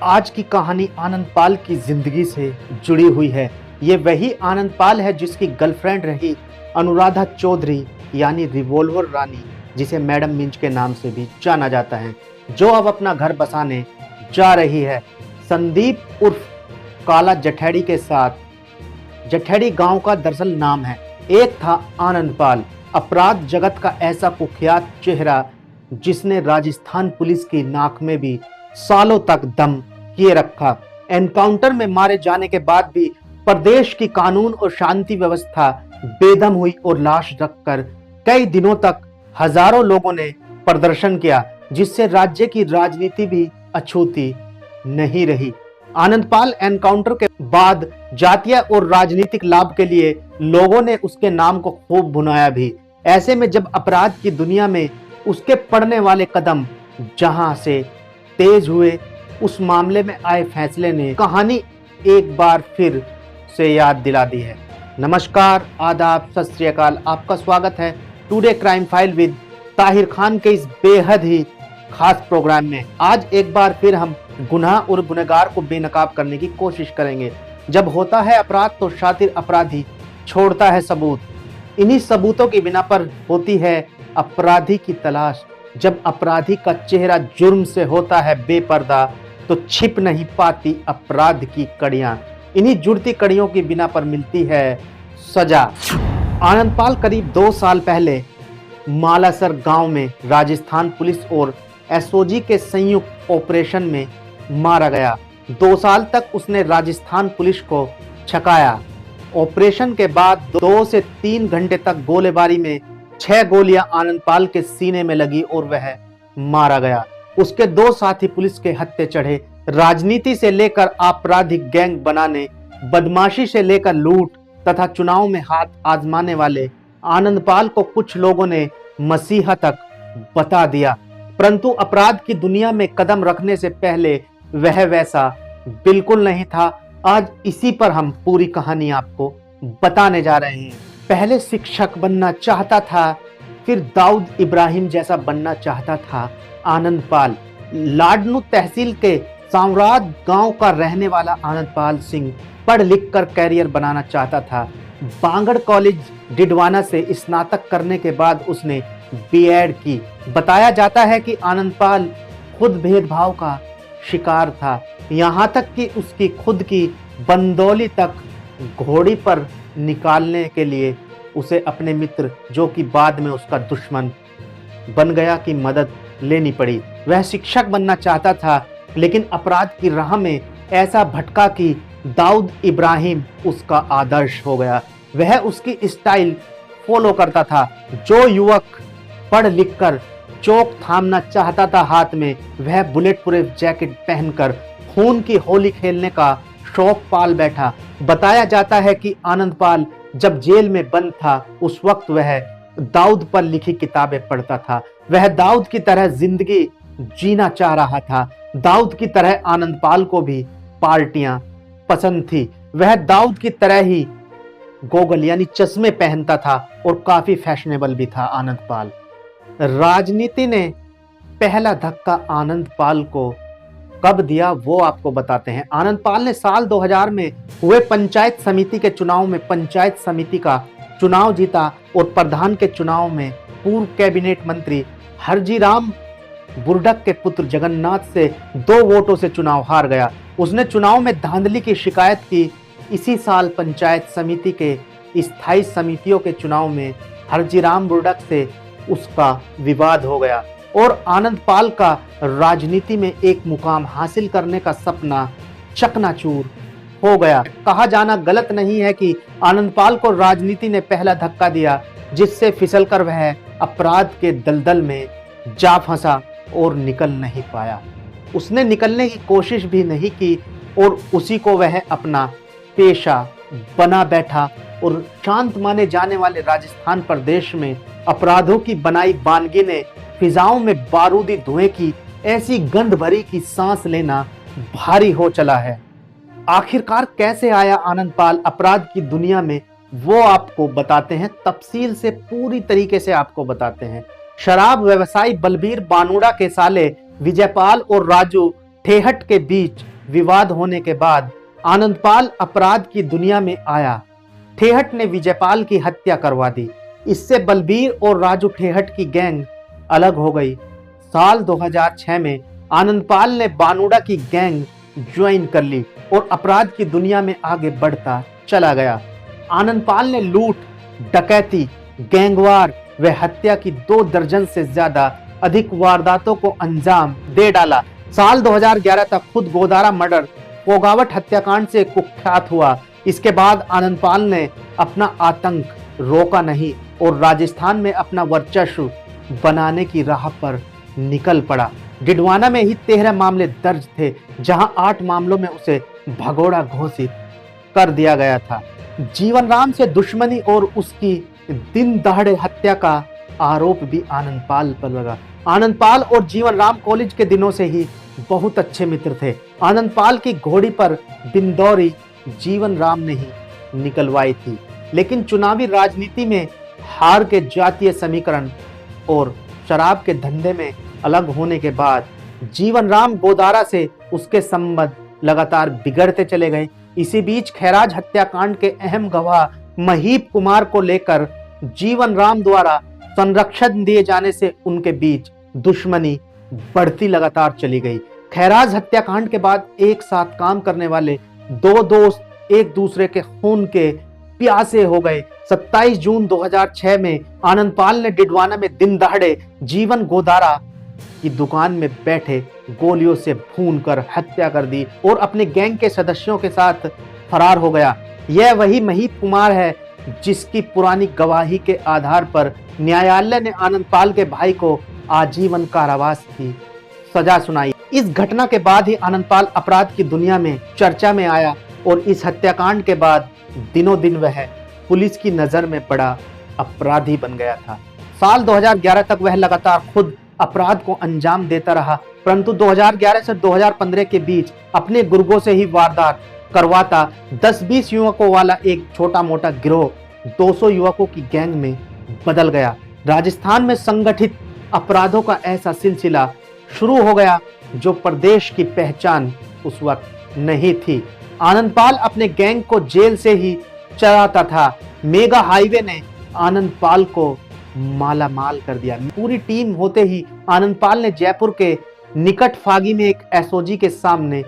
आज की कहानी आनंद पाल की जिंदगी से जुड़ी हुई है। ये वही आनंद पाल है जिसकी गर्लफ्रेंड रही अनुराधा चौधरी यानी रिवॉल्वर रानी, जिसे मैडम मिंज के नाम से भी जाना जाता है, जो अब अपना घर बसाने जा रही है संदीप उर्फ काला जठेड़ी के साथ। जठेड़ी गांव का दरअसल नाम है। एक था आनंद पाल, अपराध जगत का ऐसा कुख्यात चेहरा जिसने राजस्थान पुलिस की नाक में भी सालों तक दम किए रखा। एनकाउंटर में मारे जाने के बाद भी प्रदेश की कानून और शांति व्यवस्था बेदम हुई और लाश रखकर कई दिनों तक हजारों लोगों ने प्रदर्शन किया, जिससे राज्य की राजनीति भी अछूती नहीं रही। आनंद पाल एनकाउंटर के बाद जातीय और राजनीतिक लाभ के लिए लोगों ने उसके नाम को खूब भुनाया भी। ऐसे में जब अपराध की दुनिया में उसके पड़ने वाले कदम जहां से तेज हुए, उस मामले में आए फैसले ने कहानी एक बार फिर से याद दिला दी है। नमस्कार, आदाब, सत श्री अकाल। आपका स्वागत है today crime file with Tahir Khan के इस बेहद ही खास प्रोग्राम में। आज एक बार फिर हम गुनाह और गुनहगार को बेनकाब करने की कोशिश करेंगे। जब होता है अपराध तो शातिर अपराधी छोड़ता है सबूत। इन्हीं सबूतों की बिना पर होती है अपराधी की तलाश। जब अपराधी का चेहरा जुर्म से होता है बेपर्दा तो छिप नहीं पाती अपराध की कड़ियां। इन्हीं जुड़ती कड़ियों की बिना पर मिलती है सजा। आनंद पाल करीब 2 साल पहले मालासर गांव में राजस्थान पुलिस और एसओजी के संयुक्त ऑपरेशन में मारा गया। 2 साल तक उसने राजस्थान पुलिस को छकाया। ऑपरेशन के बाद 2 से 3 घंटे तक गोलीबारी में 6 गोलियां आनंद पाल के सीने में लगी और वह मारा गया। उसके 2 साथी पुलिस के हत्थे चढ़े। राजनीति से लेकर आपराधिक गैंग बनाने, बदमाशी से लेकर लूट तथा चुनाव में हाथ आजमाने वाले आनंद पाल को कुछ लोगों ने मसीहा तक बता दिया, परंतु अपराध की दुनिया में कदम रखने से पहले वह वैसा बिल्कुल नहीं था। आज इसी पर हम पूरी कहानी आपको बताने जा रहे हैं। पहले शिक्षक बनना चाहता था, फिर दाऊद इब्राहिम जैसा बनना चाहता था आनंद पाल। लाडनू तहसील के सांवराद गांव का रहने वाला आनंद पाल सिंह पढ़ लिख कर कैरियर बनाना चाहता था। बांगड़ कॉलेज डिडवाना से स्नातक करने के बाद उसने बीएड की। बताया जाता है कि आनंद पाल खुद भेदभाव का शिकार था, यहाँ तक कि उसकी खुद की बंदौली तक घोड़ी पर निकालने के लिए उसे अपने मित्र, जो कि बाद में उसका दुश्मन बन गया, की मदद लेनी पड़ी। वह शिक्षक बनना चाहता था, लेकिन अपराध की राह में ऐसा भटका कि दाऊद इब्राहिम उसका आदर्श हो गया। वह उसकी स्टाइल फॉलो करता था। जो युवक पढ़ लिख कर चौक थामना चाहता था हाथ में, वह बुलेट प्रूफ जैकेट पहनकर खून की होली खेलने का शौक पाल बैठा। बताया जाता है कि आनंद पाल जब जेल में बंद था, उस वक्त वह दाऊद पर लिखी किताबें पढ़ता था। वह दाऊद की तरह जिंदगी जीना चाह रहा था। दाऊद की तरह आनंद पाल को भी पार्टियां पसंद थी। वह दाऊद की तरह ही गोगल यानी चश्मे पहनता था और काफी फैशनेबल भी था आनंद पाल। राजनीति ने पहला धक्का आनंद पाल को कब दिया वो आपको बताते हैं। आनंद पाल ने साल 2000 में हुए पंचायत समिति के चुनाव में पंचायत समिति का चुनाव जीता और प्रधान के चुनाव में पूर्व कैबिनेट मंत्री हरजीराम बुर्डक के पुत्र जगन्नाथ से 2 वोटों से चुनाव हार गया। उसने चुनाव में धांधली की शिकायत की। इसी साल पंचायत समिति के स्थायी समितियों के चुनाव में हरजीराम बुर्डक से उसका विवाद हो गया और आनंद पाल का राजनीति में एक मुकाम हासिल करने का सपना चकनाचूर हो गया। कहा जाना गलत नहीं है कि आनंद पाल को राजनीति ने पहला धक्का दिया, जिससे फिसलकर वह अपराध के दलदल में जा फंसा और निकल नहीं पाया। उसने निकलने की कोशिश भी नहीं की और उसी को वह अपना पेशा बना बैठा और शांत माने जाने वाले राजस्थान प्रदेश में अपराधों की बनाई बानगी ने फिजाओं में बारूदी धुएं की ऐसी गंध भरी कि सांस लेना भारी हो चला है। आखिरकार कैसे आया आनंद पाल अपराध की दुनिया में, वो आपको बताते हैं। तफसील से पूरी तरीके से आपको बताते हैं। शराब व्यवसायी बलबीर बानुड़ा के साले विजयपाल और राजू ठेहट के बीच विवाद होने के बाद आनंदपाल अपराध की दुनिया में आया। ठेहट ने विजयपाल की हत्या करवा दी। इससे बलबीर और राजू ठेहट की गैंग अलग हो गई। साल 2006 में आनंदपाल ने बानुड़ा की गैंग ज्वाइन कर ली और अपराध की दुनिया में आगे बढ़ता चला गया। आनंदपाल ने लूट, डकैती, गैंगवार व हत्या की 2 दर्जन से ज्यादा अधिक वारदातों को अंजाम दे डाला। साल 2011 तक खुद गोदारा मर्डर, पोगावट हत्याकांड से कुख्यात हुआ। इसके बाद आनंदपाल ने अपना आतंक रोका नहीं और राजस्थान में अपना वर्चस्व बनाने की राह पर निकल पड़ा। डिडवाना में ही 13 मामले दर्ज थे, जहां 8 मामलों में उसे भगोड़ा घोषित कर दिया गया था। जीवन राम से दुश्मनी और उसकी दिन दहाड़े हत्या का आरोप भी आनंदपाल पर लगा। आनंदपाल और जीवन राम कॉलेज के दिनों से ही बहुत अच्छे मित्र थे। आनंदपाल की घोड़ी पर बिंदौरी जीवन राम ने ही निकलवाई थी, लेकिन चुनावी राजनीति में हार के जातीय समीकरण और शराब के धंधे में अलग होने के बाद जीवन राम गोदारा से उसके संबंध लगातार बिगड़ते चले गए। इसी बीच खैराज हत्याकांड के अहम गवाह महीप कुमार को लेकर जीवन राम द्वारा संरक्षण दिए जाने से उनके बीच दुश्मनी बढ़ती लगातार चली गई। खैराज हत्याकांड के बाद एक साथ काम करने वाले 2 दोस्त एक दूसरे के खून के प्यासे हो गए। 27 जून 2006 में आनंदपाल ने डिडवाना में दिन दहाड़े जीवन गोदारा की दुकान में बैठे गोलियों से भूनकर हत्या कर दी और अपने गैंग के सदस्यों के साथ फरार हो गया। यह वही महीप कुमार है जिसकी पुरानी गवाही के आधार पर न्यायालय ने आनंदपाल के भाई को आजीवन कारावास की सजा सुनाई। इस घटना के बाद ही आनंदपाल अपराध की दुनिया में चर्चा में आया और इस हत्याकांड के बाद दिनों दिन वह पुलिस की नजर में बड़ा अपराधी बन गया था। साल 2011 तक वह लगातार खुद अपराध को अंजाम देता रहा, परंतु 2011 से 2015 के बीच अपने गुर्गों से ही वारदात करवाता 10-20 युवकों वाला एक छोटा मोटा गिरोह 200 युवकों की गैंग में बदल गया। राजस्थान में संगठित अपराधों का ऐसा सिलसिला शुरू हो गया जो प्रदेश की पहचान उस वक्त नहीं थी। आनंदपाल अपने गैंग को जेल से ही चलाता था। मेगा हाईवे ने आनंदपाल को माला माल कर दिया। पूरी टीम होते ही आनंदपाल ने जयपुर के निकट फागी में एक एसओजी के सामने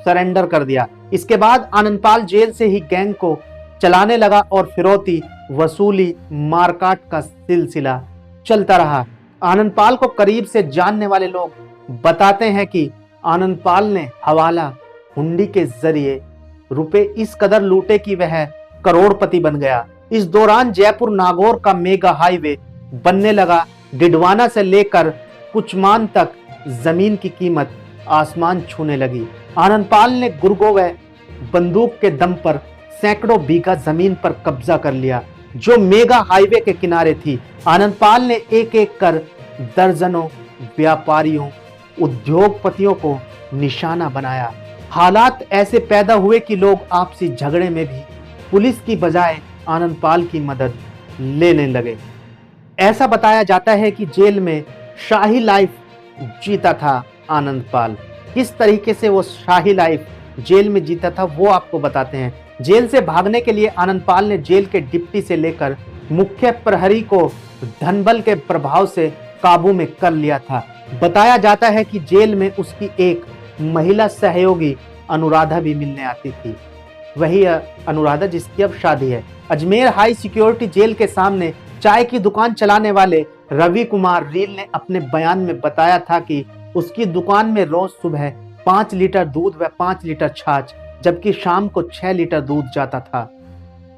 सरेंडर कर दिया। इसके बाद आनंदपाल जेल से ही गैंग को चलाने लगा और फिरौती वसूली मारकाट का सिलसिला चलता रहा। आनंदपाल को करीब से जानने वाले लोग बताते हैं कि आनंदपाल ने हवाला हुंडी के जरिए रुपए इस कदर लूटे कि वह करोड़पति बन गया। इस दौरान जयपुर नागौर का मेगा हाईवे बनने लगा। डिडवाना से लेकर कुचमान तक जमीन की कीमत आसमान छूने लगी। आनंदपाल ने गुर्गों व बंदूक के दम पर सैकड़ों बीघा जमीन पर कब्जा कर लिया जो मेगा हाईवे के किनारे थी। आनंदपाल ने एक एक कर दर्जनों व्यापारियों, उद्योगपतियों को निशाना बनाया। हालात ऐसे पैदा हुए कि लोग आपसी झगड़े में भी पुलिस की बजाय आनंदपाल की मदद लेने लगे। ऐसा बताया जाता है कि जेल में शाही लाइफ जीता था आनंदपाल। किस तरीके से वो शाही लाइफ जेल में जीता था वो आपको बताते हैं। जेल से भागने के लिए आनंदपाल ने जेल के डिप्टी से लेकर मुख्य प्रहरी को धनबल के प्रभाव से काबू में कर लिया था। बताया जाता है कि जेल में उसकी एक महिला सहयोगी अनुराधा भी मिलने आती थी। वही अनुराधा जिसकी अब शादी है। अजमेर हाई सिक्योरिटी जेल के सामने चाय की दुकान चलाने वाले रवि कुमार रील ने अपने बयान में बताया था कि उसकी दुकान में रोज सुबह 5 लीटर दूध व 5 लीटर छाछ, जबकि शाम को 6 लीटर दूध जाता था।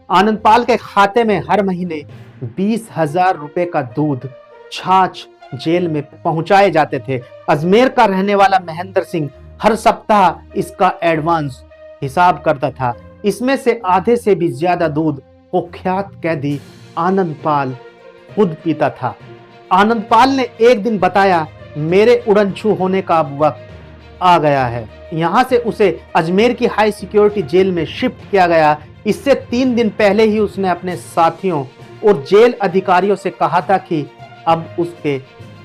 आनंदपाल के खाते में हर महीने 20,000 रुपए का दूध, छाछ जेल में पहुंचाए जाते थे। अजमेर का रहने वाला महेंद्र सिंह हर सप्ताह इसका एडवांस हिसाब करता था। इसमें से आधे से भी ज्यादा दूध कुख्यात कैदी आनंदपाल खुद पीता था। आनंदपाल ने एक दिन बताया, मेरे उड़नछू होने का अब वक्त आ गया है। यहाँ से उसे अजमेर की हाई सिक्योरिटी जेल में शिफ्ट किया गया। इससे 3 दिन पहले ही उसने अपने साथियों और जेल अधिकारियों से कहा था कि अब उसके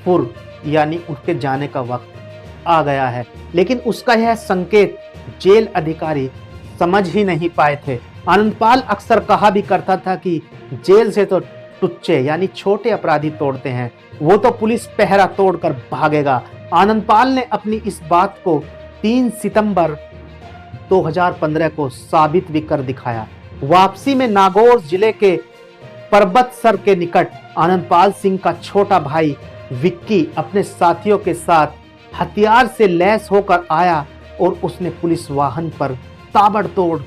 फुर यानी उसके जाने का वक्त आ गया है, लेकिन उसका यह संकेत जेल अधिकारी समझ ही नहीं पाए थे। आनंदपाल अक्सर कहा भी करता था कि जेल से तो टुच्चे यानी छोटे अपराधी तोड़ते हैं, वो तो पुलिस पहरा तोड़कर भागेगा। आनंदपाल ने अपनी इस बात को 3 सितंबर 2015 को साबित भी कर दिखाया। वापसी में नागौर जिले के परबतसर के निकट आनंदपाल सिंह का छोटा भाई विक्की अपने साथियों के साथ हथियार से लैस होकर आया और उसने पुलिस वाहन पर ताबड़तोड़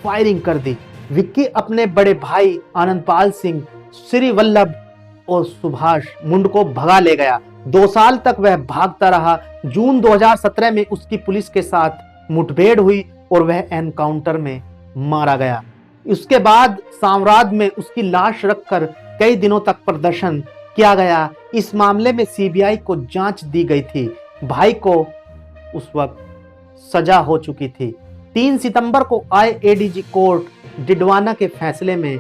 फायरिंग कर दी। विक्की अपने बड़े भाई आनंदपाल सिंह, श्री वल्लभ और सुभाष मुंड को भगा ले गया। 2 साल तक वह भागता रहा। जून 2017 में उसकी पुलिस के साथ मुठभेड़ हुई और वह एनकाउंटर में मारा गया। उसके बाद साम्राज्य में उसकी लाश रखकर कई दिनों तक प्रदर्शन किया गया। इस मामले में सीबीआई को जांच दी गई थी। भाई को उस वक्त सजा हो चुकी थी। 3 सितंबर को आए एडीजी कोर्ट डिडवाना के फैसले में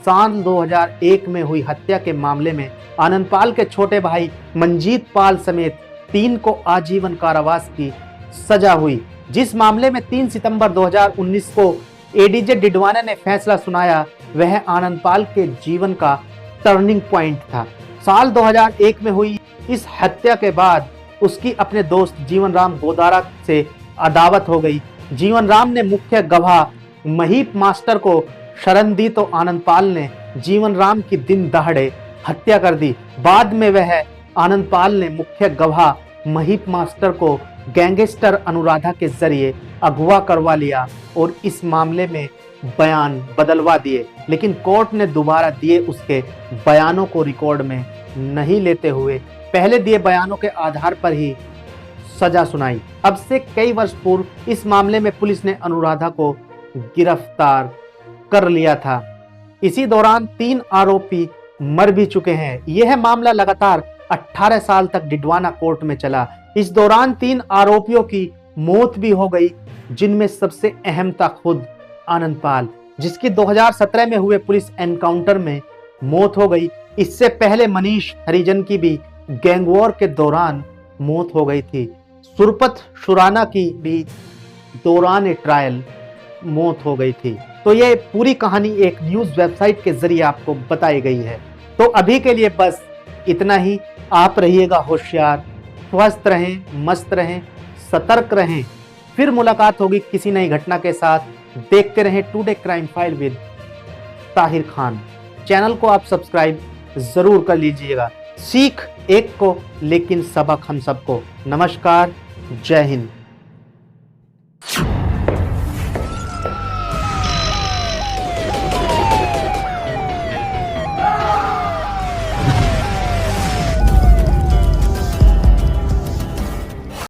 साल 2001 में हुई हत्या के मामले में आनंदपाल के छोटे भाई मंजीत पाल समेत 3 को आजीवन कारावास की सजा हुई। जिस मामले में 3 सितंबर 2019 को एडीजे डिडवाना ने फैसला सुनाया, वह आनंदपाल के जीवन का टर्निंग पॉइंट था। साल 2001 में हुई इस हत्या के बाद उसकी अपने दोस्त जीवन राम गोदारा से अदावत हो गई। जीवन राम ने मुख्य गवाह महीप मास्टर को शरण दी तो आनंदपाल ने जीवन राम की दिन दहाड़े हत्या कर दी। बाद में वह आनंदपाल ने मुख्य गवाह महीप मास्टर को गैंगस्टर अनुराधा के जरिए अगवा करवा लिया और इस मामले में बयान बदलवा दिए, लेकिन कोर्ट ने दोबारा दिए उसके बयानों को रिकॉर्ड में नहीं लेते हुए पहले दिए बयानों के आधार पर ही सजा सुनाई। अब से कई वर्ष पूर्व इस मामले में पुलिस ने अनुराधा को गिरफ्तार कर लिया था। इसी दौरान 3 आरोपी मर भी चुके हैं। यह मामला लगातार 18 साल तक डिडवाना कोर्ट में चला। इस दौरान 3 आरोपियों की मौत भी हो गई, जिनमें सबसे अहम था खुद आनंदपाल, जिसकी 2017 में हुए पुलिस एनकाउंटर में मौत हो गई। इससे पहले मनीष हरिजन की भी गैंगवॉर के दौरान मौत हो गई थी। सुरपत शुराना की भी दौरान ट्रायल मौत हो गई थी। तो ये पूरी कहानी एक न्यूज़ वेबसाइट के जरिए आपको बताई गई है। तो अभी के लिए बस इतना ही। आप रहिएगा होशियार, स्वस्थ रहें, मस्त रहें, सतर्क रहें। फिर मुलाकात होगी किसी नई घटना के साथ। देखते रहें today crime file with Tahir Khan. Channel को आप सब्सक्राइब जरूर कर लीजिएगा। सीख एक को लेकिन सबक हम सबको। नमस्कार, जय हिंद।